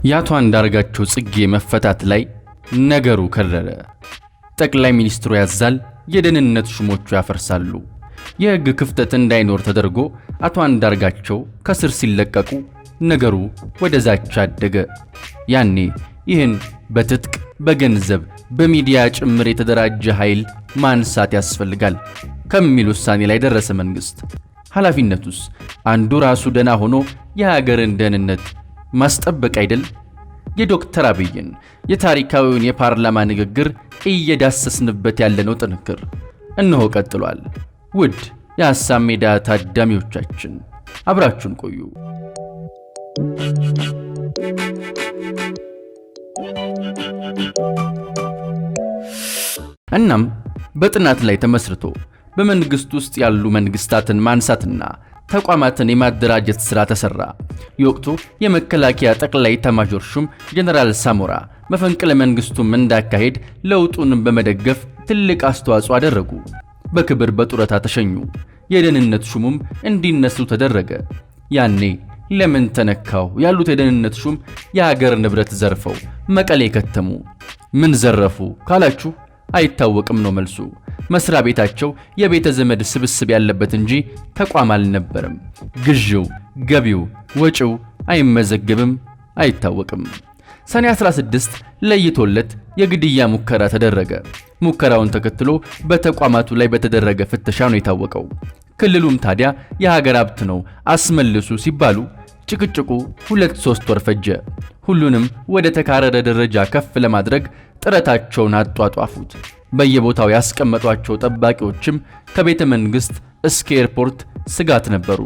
የአቶ አንዳርጋቸው ጽጌ መፈታት ላይ ነገሩ ከረረ። ጠቅላይ ሚኒስትሩ ያዛል፣ የደህንነት ሹሞቹ ያፈርሳሉ። የሕግ ክፍተት እንዳይኖር ተደርጎ አቶ አንዳርጋቸው ከስር ሲለቀቁ ነገሩ ወደ ዛቻ አደገ። ያኔ ይህን በትጥቅ በገንዘብ በሚዲያ ጭምር የተደራጀ ኃይል ማንሳት ያስፈልጋል ከሚል ውሳኔ ላይ ደረሰ መንግስት። ኃላፊነቱስ አንዱ ራሱ ደና ሆኖ የሀገርን ደህንነት ማስጠበቅ አይደል? የዶክተር አብይን የታሪካዊውን የፓርላማ ንግግር እየዳሰስንበት ያለነው ጥንክር እነሆ ቀጥሏል። ውድ የሐሳብ ሜዳ ታዳሚዎቻችን አብራችሁን ቆዩ። እናም በጥናት ላይ ተመስርቶ በመንግስት ውስጥ ያሉ መንግስታትን ማንሳትና ተቋማትን የማደራጀት ሥራ ተሰራ። የወቅቱ የመከላከያ ጠቅላይ ኤታማዦር ሹም ጀነራል ሳሞራ መፈንቅለ መንግስቱም እንዳካሄድ ለውጡንም በመደገፍ ትልቅ አስተዋጽኦ አደረጉ። በክብር በጡረታ ተሸኙ። የደህንነት ሹሙም እንዲነሱ ተደረገ። ያኔ ለምን ተነካው ያሉት የደህንነት ሹም የሀገር ንብረት ዘርፈው መቀሌ ከተሙ። ምን ዘረፉ ካላችሁ አይታወቅም ነው መልሱ። መስሪያ ቤታቸው የቤተ ዘመድ ስብስብ ያለበት እንጂ ተቋም አልነበረም። ግዢው፣ ገቢው፣ ወጪው አይመዘገብም፣ አይታወቅም። ሰኔ 16 ለይቶለት የግድያ ሙከራ ተደረገ። ሙከራውን ተከትሎ በተቋማቱ ላይ በተደረገ ፍተሻ ነው የታወቀው። ክልሉም ታዲያ የሀገር ሀብት ነው አስመልሱ ሲባሉ ጭቅጭቁ 2-3 ወር ፈጀ። ሁሉንም ወደ ተካረረ ደረጃ ከፍ ለማድረግ ጥረታቸውን አጧጧፉት። በየቦታው ያስቀመጧቸው ጠባቂዎችም ከቤተ መንግስት እስከ ኤርፖርት ስጋት ነበሩ።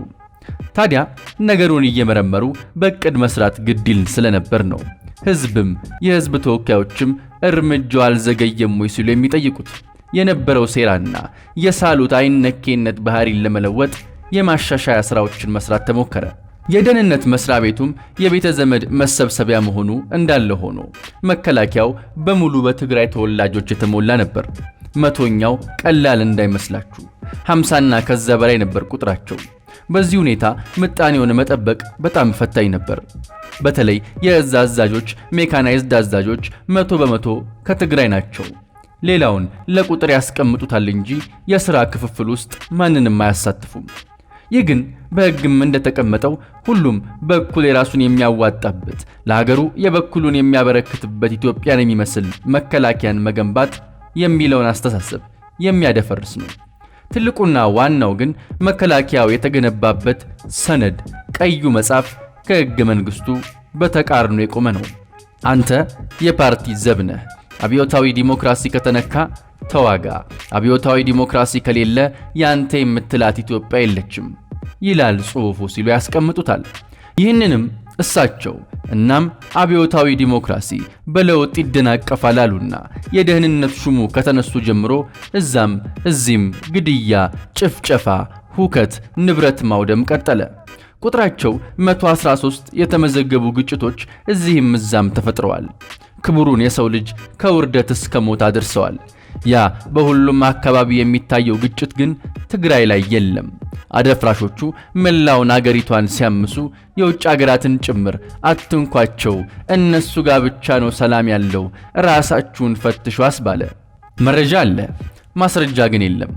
ታዲያ ነገሩን እየመረመሩ በእቅድ መስራት ግድል ስለነበር ነው ህዝብም የህዝብ ተወካዮችም እርምጃው አልዘገየም ወይ ሲሉ የሚጠይቁት። የነበረው ሴራና የሳሉት አይነኬነት ባህሪን ለመለወጥ የማሻሻያ ስራዎችን መስራት ተሞከረ። የደህንነት መስሪያ ቤቱም የቤተ ዘመድ መሰብሰቢያ መሆኑ እንዳለ ሆኖ መከላከያው በሙሉ በትግራይ ተወላጆች የተሞላ ነበር። መቶኛው ቀላል እንዳይመስላችሁ 50ና ከዛ በላይ ነበር ቁጥራቸው። በዚህ ሁኔታ ምጣኔውን መጠበቅ በጣም ፈታኝ ነበር። በተለይ የእዝ አዛዦች፣ ሜካናይዝድ አዛዦች 100% ከትግራይ ናቸው። ሌላውን ለቁጥር ያስቀምጡታል እንጂ የሥራ ክፍፍል ውስጥ ማንንም አያሳትፉም። ይህ ግን በሕግም እንደተቀመጠው ሁሉም በኩል የራሱን የሚያዋጣበት ለሀገሩ የበኩሉን የሚያበረክትበት ኢትዮጵያን የሚመስል መከላከያን መገንባት የሚለውን አስተሳሰብ የሚያደፈርስ ነው። ትልቁና ዋናው ግን መከላከያው የተገነባበት ሰነድ ቀዩ መጽሐፍ ከሕገ መንግስቱ በተቃርኖ የቆመ ነው። አንተ የፓርቲ ዘብ ነህ። አብዮታዊ ዲሞክራሲ ከተነካ ተዋጋ፣ አብዮታዊ ዲሞክራሲ ከሌለ ያንተ የምትላት ኢትዮጵያ የለችም ይላል ጽሑፉ ሲሉ ያስቀምጡታል። ይህንንም እሳቸው እናም አብዮታዊ ዲሞክራሲ በለውጥ ይደናቀፋል አሉና የደህንነት ሹሙ ከተነሱ ጀምሮ እዛም እዚህም ግድያ፣ ጭፍጨፋ፣ ሁከት፣ ንብረት ማውደም ቀጠለ። ቁጥራቸው 113 የተመዘገቡ ግጭቶች እዚህም እዛም ተፈጥረዋል። ክቡሩን የሰው ልጅ ከውርደት እስከ ሞት አድርሰዋል። ያ በሁሉም አካባቢ የሚታየው ግጭት ግን ትግራይ ላይ የለም። አደፍራሾቹ መላውን አገሪቷን ሲያምሱ የውጭ አገራትን ጭምር አትንኳቸው፣ እነሱ ጋር ብቻ ነው ሰላም ያለው፣ ራሳችሁን ፈትሹ አስባለ። መረጃ አለ፣ ማስረጃ ግን የለም።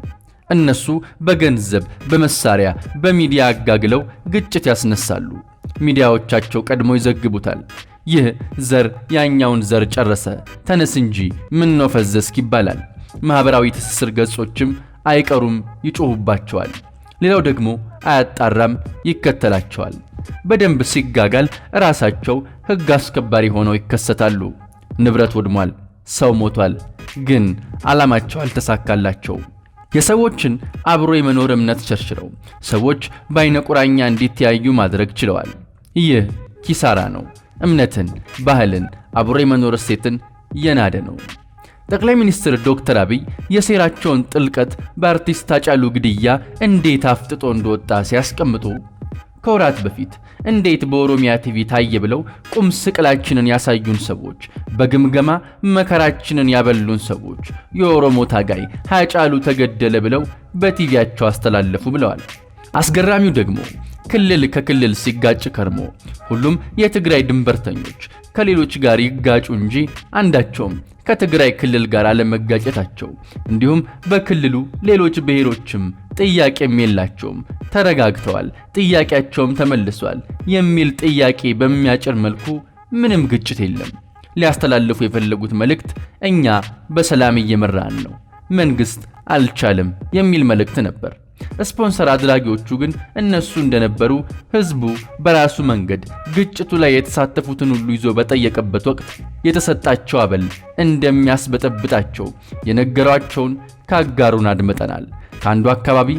እነሱ በገንዘብ በመሳሪያ በሚዲያ አጋግለው ግጭት ያስነሳሉ። ሚዲያዎቻቸው ቀድሞ ይዘግቡታል። ይህ ዘር ያኛውን ዘር ጨረሰ፣ ተነስ እንጂ ምን ነው ፈዘስክ ይባላል። ማህበራዊ ትስስር ገጾችም አይቀሩም ይጮሁባቸዋል። ሌላው ደግሞ አያጣራም ይከተላቸዋል። በደንብ ሲጋጋል ራሳቸው ሕግ አስከባሪ ሆነው ይከሰታሉ። ንብረት ወድሟል፣ ሰው ሞቷል፣ ግን ዓላማቸው አልተሳካላቸው። የሰዎችን አብሮ የመኖር እምነት ሸርሽረው ሰዎች በአይነ ቁራኛ እንዲተያዩ ማድረግ ችለዋል። ይህ ኪሳራ ነው። እምነትን፣ ባህልን፣ አብሮ የመኖር እሴትን የናደ ነው። ጠቅላይ ሚኒስትር ዶክተር አብይ የሴራቸውን ጥልቀት በአርቲስት ሃጫሉ ግድያ እንዴት አፍጥጦ እንደወጣ ሲያስቀምጡ ከወራት በፊት እንዴት በኦሮሚያ ቲቪ ታየ ብለው ቁም ስቅላችንን ያሳዩን ሰዎች፣ በግምገማ መከራችንን ያበሉን ሰዎች የኦሮሞ ታጋይ ሃጫሉ ተገደለ ብለው በቲቪያቸው አስተላለፉ ብለዋል። አስገራሚው ደግሞ ክልል ከክልል ሲጋጭ ከርሞ ሁሉም የትግራይ ድንበርተኞች ከሌሎች ጋር ይጋጩ እንጂ አንዳቸውም ከትግራይ ክልል ጋር አለመጋጨታቸው እንዲሁም በክልሉ ሌሎች ብሔሮችም ጥያቄም የላቸውም፣ ተረጋግተዋል፣ ጥያቄያቸውም ተመልሷል የሚል ጥያቄ በሚያጭር መልኩ ምንም ግጭት የለም። ሊያስተላልፉ የፈለጉት መልእክት እኛ በሰላም እየመራን ነው፣ መንግስት አልቻለም የሚል መልእክት ነበር። ስፖንሰር አድራጊዎቹ ግን እነሱ እንደነበሩ ህዝቡ በራሱ መንገድ ግጭቱ ላይ የተሳተፉትን ሁሉ ይዞ በጠየቀበት ወቅት የተሰጣቸው አበል እንደሚያስበጠብጣቸው የነገሯቸውን ካጋሩን አድምጠናል። ከአንዱ አካባቢ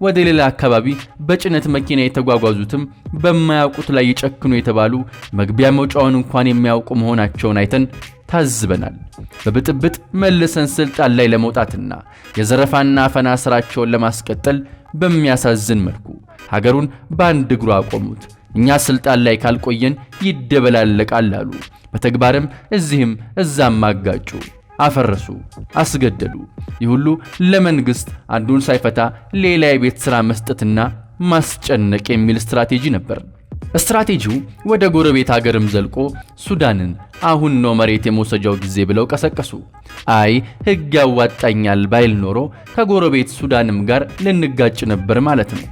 ወደ ሌላ አካባቢ በጭነት መኪና የተጓጓዙትም በማያውቁት ላይ ይጨክኑ የተባሉ መግቢያ መውጫውን እንኳን የሚያውቁ መሆናቸውን አይተን ታዝበናል። በብጥብጥ መልሰን ስልጣን ላይ ለመውጣትና የዘረፋና አፈና ስራቸውን ለማስቀጠል በሚያሳዝን መልኩ ሀገሩን በአንድ እግሩ አቆሙት። እኛ ስልጣን ላይ ካልቆየን ይደበላለቃል አሉ። በተግባርም እዚህም እዛም አጋጩ፣ አፈረሱ፣ አስገደሉ። ይህ ሁሉ ለመንግስት አንዱን ሳይፈታ ሌላ የቤት ሥራ መስጠትና ማስጨነቅ የሚል ስትራቴጂ ነበር። ስትራቴጂው ወደ ጎረቤት ሀገርም ዘልቆ ሱዳንን አሁን ነው መሬት የመውሰጃው ጊዜ ብለው ቀሰቀሱ። አይ ሕግ ያዋጣኛል ባይል ኖሮ ከጎረቤት ሱዳንም ጋር ልንጋጭ ነበር ማለት ነው።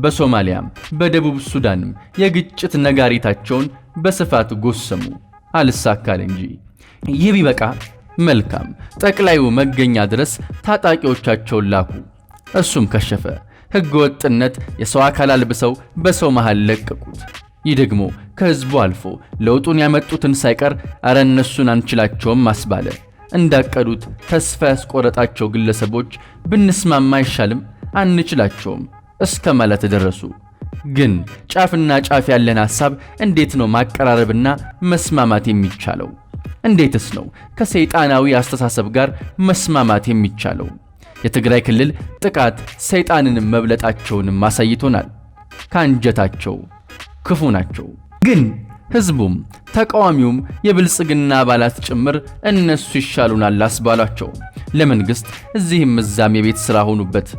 በሶማሊያም በደቡብ ሱዳንም የግጭት ነጋሪታቸውን በስፋት ጎሰሙ፣ አልሳካል እንጂ። ይህ ቢበቃ መልካም፣ ጠቅላዩ መገኛ ድረስ ታጣቂዎቻቸውን ላኩ። እሱም ከሸፈ። ሕገ ወጥነት የሰው አካል አልብሰው በሰው መሃል ለቀቁት። ይህ ደግሞ ከህዝቡ አልፎ ለውጡን ያመጡትን ሳይቀር አረ እነሱን አንችላቸውም አስባለ። እንዳቀዱት ተስፋ ያስቆረጣቸው ግለሰቦች ብንስማማ አይሻልም፣ አንችላቸውም እስከ ማለት ደረሱ። ግን ጫፍና ጫፍ ያለን ሐሳብ እንዴት ነው ማቀራረብና መስማማት የሚቻለው? እንዴትስ ነው ከሰይጣናዊ አስተሳሰብ ጋር መስማማት የሚቻለው? የትግራይ ክልል ጥቃት ሰይጣንንም መብለጣቸውንም አሳይቶናል። ካንጀታቸው ክፉ ናቸው። ግን ህዝቡም ተቃዋሚውም የብልጽግና አባላት ጭምር እነሱ ይሻሉናል አስባሏቸው። ለመንግስት እዚህም እዛም የቤት ሥራ ሆኑበት።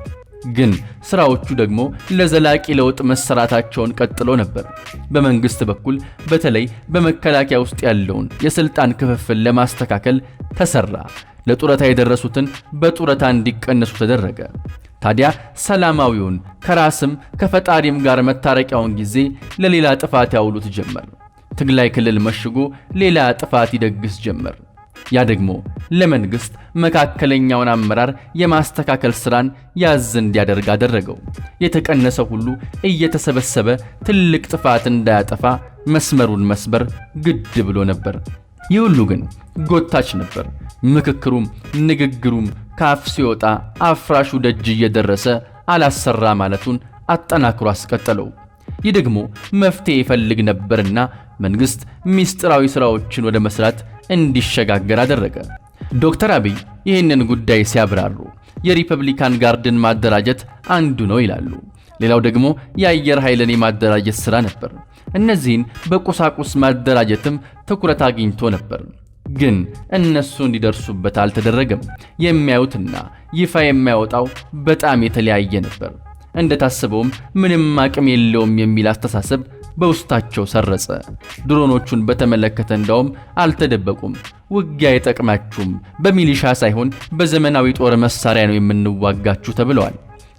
ግን ስራዎቹ ደግሞ ለዘላቂ ለውጥ መሰራታቸውን ቀጥሎ ነበር። በመንግስት በኩል በተለይ በመከላከያ ውስጥ ያለውን የስልጣን ክፍፍል ለማስተካከል ተሰራ። ለጡረታ የደረሱትን በጡረታ እንዲቀነሱ ተደረገ። ታዲያ ሰላማዊውን ከራስም ከፈጣሪም ጋር መታረቂያውን ጊዜ ለሌላ ጥፋት ያውሉት ጀመር። ትግራይ ክልል መሽጎ ሌላ ጥፋት ይደግስ ጀመር። ያ ደግሞ ለመንግስት መካከለኛውን አመራር የማስተካከል ስራን ያዝ እንዲያደርግ አደረገው። የተቀነሰ ሁሉ እየተሰበሰበ ትልቅ ጥፋት እንዳያጠፋ መስመሩን መስበር ግድ ብሎ ነበር። ይህ ሁሉ ግን ጎታች ነበር። ምክክሩም ንግግሩም ካፍ ሲወጣ አፍራሹ ደጅ እየደረሰ አላሰራ ማለቱን አጠናክሮ አስቀጠለው። ይህ ደግሞ መፍትሄ ይፈልግ ነበርና መንግስት ሚስጥራዊ ስራዎችን ወደ መስራት እንዲሸጋገር አደረገ። ዶክተር አብይ ይህንን ጉዳይ ሲያብራሩ የሪፐብሊካን ጋርድን ማደራጀት አንዱ ነው ይላሉ። ሌላው ደግሞ የአየር ኃይልን የማደራጀት ሥራ ነበር። እነዚህን በቁሳቁስ ማደራጀትም ትኩረት አግኝቶ ነበር። ግን እነሱ እንዲደርሱበት አልተደረገም። የሚያዩትና ይፋ የሚያወጣው በጣም የተለያየ ነበር። እንደታሰበውም ምንም አቅም የለውም የሚል አስተሳሰብ በውስጣቸው ሰረጸ። ድሮኖቹን በተመለከተ እንደውም አልተደበቁም። ውጊያ አይጠቅማችሁም፣ በሚሊሻ ሳይሆን በዘመናዊ ጦር መሳሪያ ነው የምንዋጋችሁ ተብለዋል።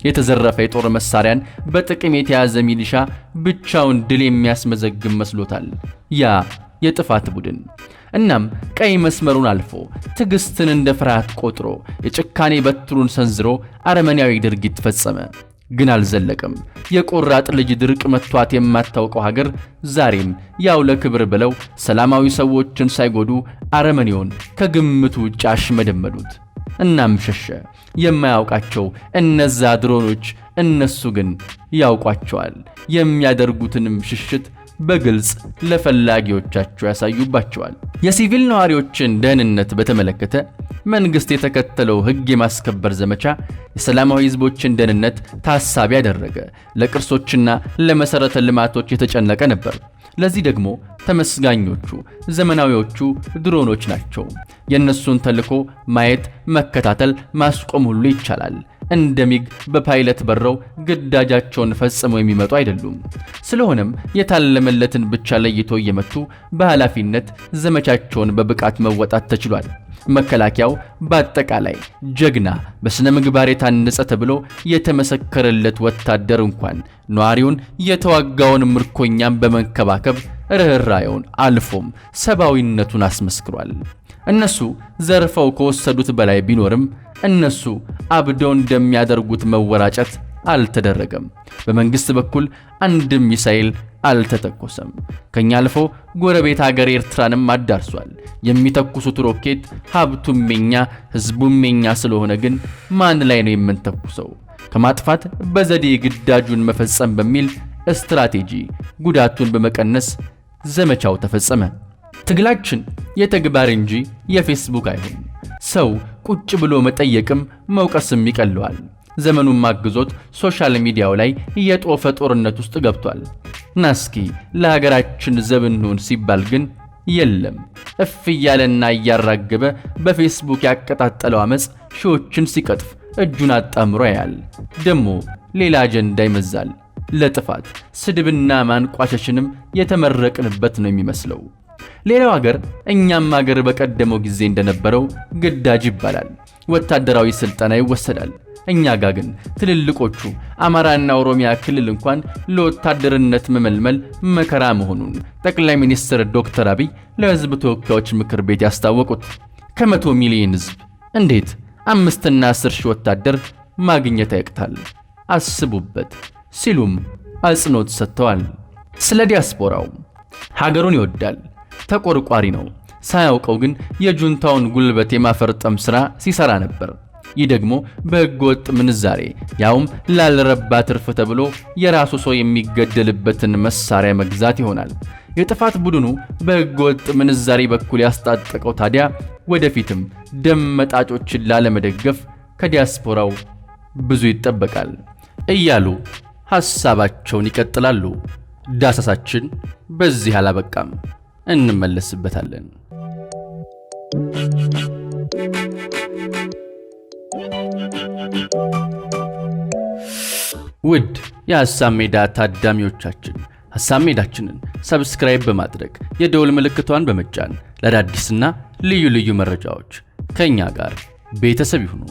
የተዘረፈ የጦር መሳሪያን በጥቅም የተያዘ ሚሊሻ ብቻውን ድል የሚያስመዘግብ መስሎታል ያ የጥፋት ቡድን። እናም ቀይ መስመሩን አልፎ ትዕግስትን እንደ ፍርሃት ቆጥሮ የጭካኔ በትሩን ሰንዝሮ አረመኔያዊ ድርጊት ፈጸመ። ግን አልዘለቀም። የቆራጥ ልጅ ድርቅ መቷት የማታውቀው ሀገር ዛሬም ያው ለክብር ብለው ሰላማዊ ሰዎችን ሳይጎዱ አረመኔውን ከግምቱ ውጭ አሽመደመዱት። እናም ሸሸ። የማያውቃቸው እነዛ ድሮኖች እነሱ ግን ያውቋቸዋል። የሚያደርጉትንም ሽሽት በግልጽ ለፈላጊዎቻቸው ያሳዩባቸዋል። የሲቪል ነዋሪዎችን ደህንነት በተመለከተ መንግስት የተከተለው ሕግ የማስከበር ዘመቻ የሰላማዊ ህዝቦችን ደህንነት ታሳቢ ያደረገ፣ ለቅርሶችና ለመሰረተ ልማቶች የተጨነቀ ነበር። ለዚህ ደግሞ ተመስጋኞቹ ዘመናዊዎቹ ድሮኖች ናቸው። የነሱን ተልዕኮ ማየት፣ መከታተል፣ ማስቆም ሁሉ ይቻላል። እንደሚግ በፓይለት በረው ግዳጃቸውን ፈጽመው የሚመጡ አይደሉም። ስለሆነም የታለመለትን ብቻ ለይቶ እየመቱ በኃላፊነት ዘመቻቸውን በብቃት መወጣት ተችሏል። መከላከያው በአጠቃላይ ጀግና በስነ ምግባር የታነጸ ተብሎ የተመሰከረለት ወታደር እንኳን ነዋሪውን የተዋጋውን ምርኮኛም በመንከባከብ ርህራዩን አልፎም ሰብአዊነቱን አስመስክሯል። እነሱ ዘርፈው ከወሰዱት በላይ ቢኖርም እነሱ አብደው እንደሚያደርጉት መወራጨት አልተደረገም። በመንግስት በኩል አንድም ሚሳኤል አልተተኮሰም። ከኛ አልፎ ጎረቤት ሀገር ኤርትራንም አዳርሷል። የሚተኩሱት ሮኬት ሀብቱም የኛ ህዝቡም የኛ ስለሆነ ግን ማን ላይ ነው የምንተኩሰው? ከማጥፋት በዘዴ ግዳጁን መፈጸም በሚል ስትራቴጂ ጉዳቱን በመቀነስ ዘመቻው ተፈጸመ። ትግላችን የተግባር እንጂ የፌስቡክ አይሆን። ሰው ቁጭ ብሎ መጠየቅም መውቀስም ይቀለዋል። ዘመኑን ማግዞት ሶሻል ሚዲያው ላይ የጦፈ ጦርነት ውስጥ ገብቷል። ናስኪ ለሀገራችን ዘብንሁን ሲባል ግን የለም። እፍ እያለና እያራገበ በፌስቡክ ያቀጣጠለው አመጽ ሺዎችን ሲቀጥፍ እጁን አጣምሮ ያያል። ደሞ ሌላ አጀንዳ ይመዛል። ለጥፋት ስድብና ማንቋሸሽንም የተመረቅንበት ነው የሚመስለው። ሌላው ሀገር እኛም ሀገር በቀደመው ጊዜ እንደነበረው ግዳጅ ይባላል፣ ወታደራዊ ስልጠና ይወሰዳል። እኛ ጋር ግን ትልልቆቹ አማራና ኦሮሚያ ክልል እንኳን ለወታደርነት መመልመል መከራ መሆኑን ጠቅላይ ሚኒስትር ዶክተር አብይ ለህዝብ ተወካዮች ምክር ቤት ያስታወቁት። ከ100 ሚሊዮን ህዝብ እንዴት 5 እና 10 ሺህ ወታደር ማግኘት ያቅታል? አስቡበት ሲሉም አጽንኦት ሰጥተዋል። ስለ ዲያስፖራው ሀገሩን ይወዳል፣ ተቆርቋሪ ነው። ሳያውቀው ግን የጁንታውን ጉልበት የማፈርጠም ሥራ ሲሰራ ነበር። ይህ ደግሞ በህገወጥ ምንዛሬ ያውም ላልረባ ትርፍ ተብሎ የራሱ ሰው የሚገደልበትን መሳሪያ መግዛት ይሆናል። የጥፋት ቡድኑ በህገወጥ ምንዛሬ በኩል ያስታጠቀው ታዲያ ወደፊትም ደም መጣጮችን ላለመደገፍ ከዲያስፖራው ብዙ ይጠበቃል እያሉ ሐሳባቸውን ይቀጥላሉ። ዳሰሳችን በዚህ አላበቃም፣ እንመለስበታለን። ውድ የሐሳብ ሜዳ ታዳሚዎቻችን ሐሳብ ሜዳችንን ሰብስክራይብ በማድረግ የደወል ምልክቷን በመጫን ለአዳዲስና ልዩ ልዩ መረጃዎች ከኛ ጋር ቤተሰብ ይሁኑ።